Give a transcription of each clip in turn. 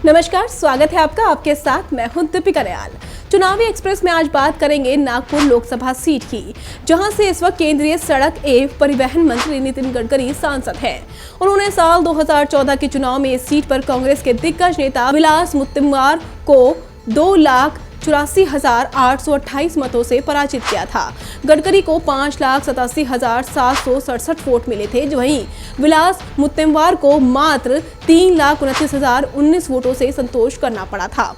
नमस्कार, स्वागत है आपका। आपके साथ मैं हूं दीपिका दयाल। चुनावी एक्सप्रेस में आज बात करेंगे नागपुर लोकसभा सीट की, जहां से इस वक्त केंद्रीय सड़क एवं परिवहन मंत्री नितिन गडकरी सांसद हैं। उन्होंने साल 2014 के चुनाव में इस सीट पर कांग्रेस के दिग्गज नेता विलास मुत्तेमवार को 2,84,828 मतों से पराजित किया था। गडकरी को 5,87,767 वोट मिले थे, जो वहीं विलास मुत्तेमवार को मात्र 3,29,019 वोटों से संतोष करना पड़ा था।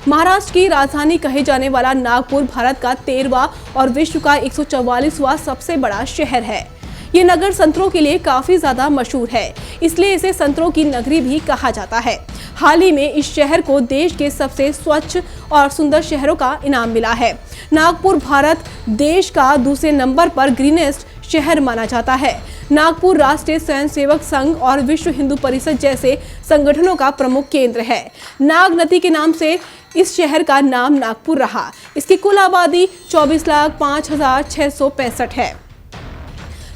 महाराष्ट्र की राजधानी कहे जाने वाला नागपुर भारत का 13वां और विश्व का 144वां सबसे बड़ा शहर है। ये नगर संतरों के लिए काफी ज्यादा मशहूर है, इसलिए इसे संतरों की नगरी भी कहा जाता है। हाल ही में इस शहर को देश के सबसे स्वच्छ और सुंदर शहरों का इनाम मिला है। नागपुर भारत देश का दूसरे नंबर पर ग्रीनेस्ट शहर माना जाता है। नागपुर राष्ट्रीय स्वयंसेवक संघ और विश्व हिंदू परिषद जैसे संगठनों का प्रमुख केंद्र है। नाग नदी के नाम से इस शहर का नाम नागपुर रहा। इसकी कुल आबादी 24,05,665 है।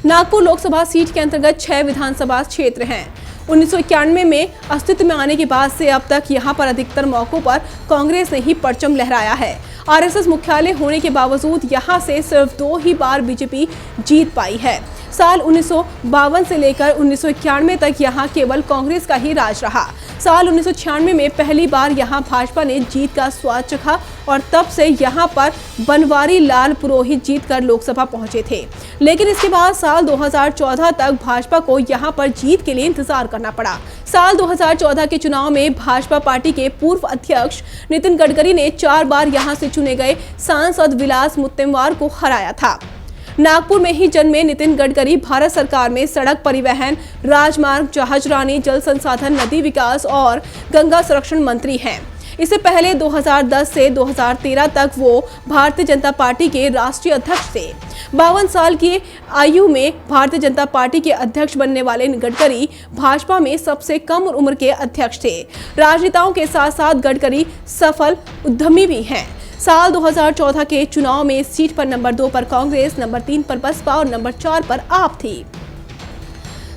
नागपुर लोकसभा सीट के अंतर्गत 6 विधानसभा क्षेत्र हैं। 1991 में अस्तित्व में आने के बाद से अब तक यहां पर अधिकतर मौकों पर कांग्रेस ने ही परचम लहराया है। आरएसएस मुख्यालय होने के बावजूद यहां से सिर्फ 2 ही बार बीजेपी जीत पाई है। साल 1952 से लेकर 1991 तक यहां केवल कांग्रेस का ही राज रहा। साल 1996 में पहली बार यहां भाजपा ने जीत का स्वाद चखा और तब से यहां पर बनवारी लाल पुरोहित जीतकर लोकसभा पहुंचे थे। लेकिन इसके बाद साल 2014 तक भाजपा को यहां पर जीत के लिए इंतजार करना पड़ा। साल 2014 के चुनाव में भाजपा पार्टी के पूर्व अध्यक्ष नितिन गडकरी ने 4 बार यहां से चुने गए सांसद विलास मुत्तेमवार को हराया था। नागपुर में ही जन्मे नितिन गडकरी भारत सरकार में सड़क परिवहन, राजमार्ग, जहाजरानी, जल संसाधन, नदी विकास और गंगा संरक्षण मंत्री हैं। इससे पहले 2010 से 2013 तक वो भारतीय जनता पार्टी के राष्ट्रीय अध्यक्ष थे। 52 साल की आयु में भारतीय जनता पार्टी के अध्यक्ष बनने वाले गडकरी भाजपा में सबसे कम उम्र के अध्यक्ष थे। राजनेताओं के साथ साथ गडकरी सफल उद्यमी भी हैं। साल 2014 के चुनाव में इस सीट पर नंबर 2 पर कांग्रेस, नंबर 3 पर बसपा और नंबर 4 पर आप थी।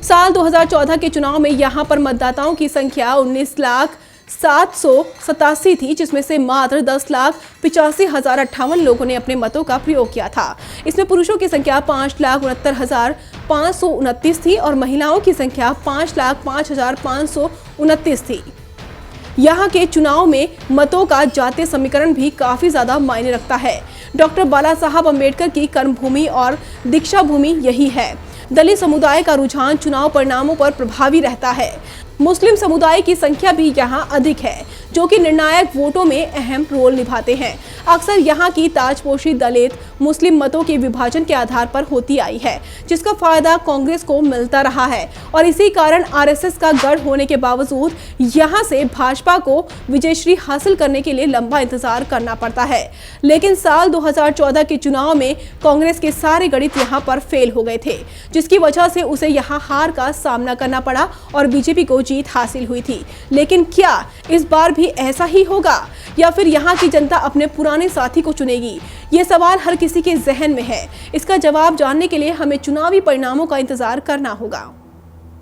साल 2014 के चुनाव में यहां पर मतदाताओं की संख्या 19,787 थी, जिसमें से मात्र 10,85,058 लोगों ने अपने मतों का प्रयोग किया था। इसमें पुरुषों की संख्या 5,69,529 थी और महिलाओं की संख्या 5,05,529 थी। यहाँ के चुनाव में मतों का जातीय समीकरण भी काफी ज्यादा मायने रखता है। डॉक्टर बाला साहब अम्बेडकर की कर्मभूमि और दीक्षा भूमि यही है। दलित समुदाय का रुझान चुनाव परिणामों पर प्रभावी रहता है। मुस्लिम समुदाय की संख्या भी यहाँ अधिक है, जो कि निर्णायक वोटों में अहम रोल निभाते हैं। अक्सर यहाँ की ताजपोशी दलित मुस्लिम मतों के विभाजन के आधार पर होती आई है, जिसका फायदा कांग्रेस को मिलता रहा है और इसी कारण आरएसएस का गढ़ होने के बावजूद यहाँ से भाजपा को विजयश्री हासिल करने के लिए लंबा इंतजार करना पड़ता है। लेकिन साल 2014 के चुनाव में कांग्रेस के सारे गणित यहाँ पर फेल हो गए थे, जिसकी वजह से उसे यहाँ हार का सामना करना पड़ा और बीजेपी को जीत हासिल हुई थी। लेकिन क्या इस बार भी ऐसा ही होगा या फिर यहाँ की जनता अपने पुराने साथी को चुनेगी? ये सवाल हर किसी के जहन में है। इसका जवाब जानने के लिए हमें चुनावी परिणामों का इंतजार करना होगा।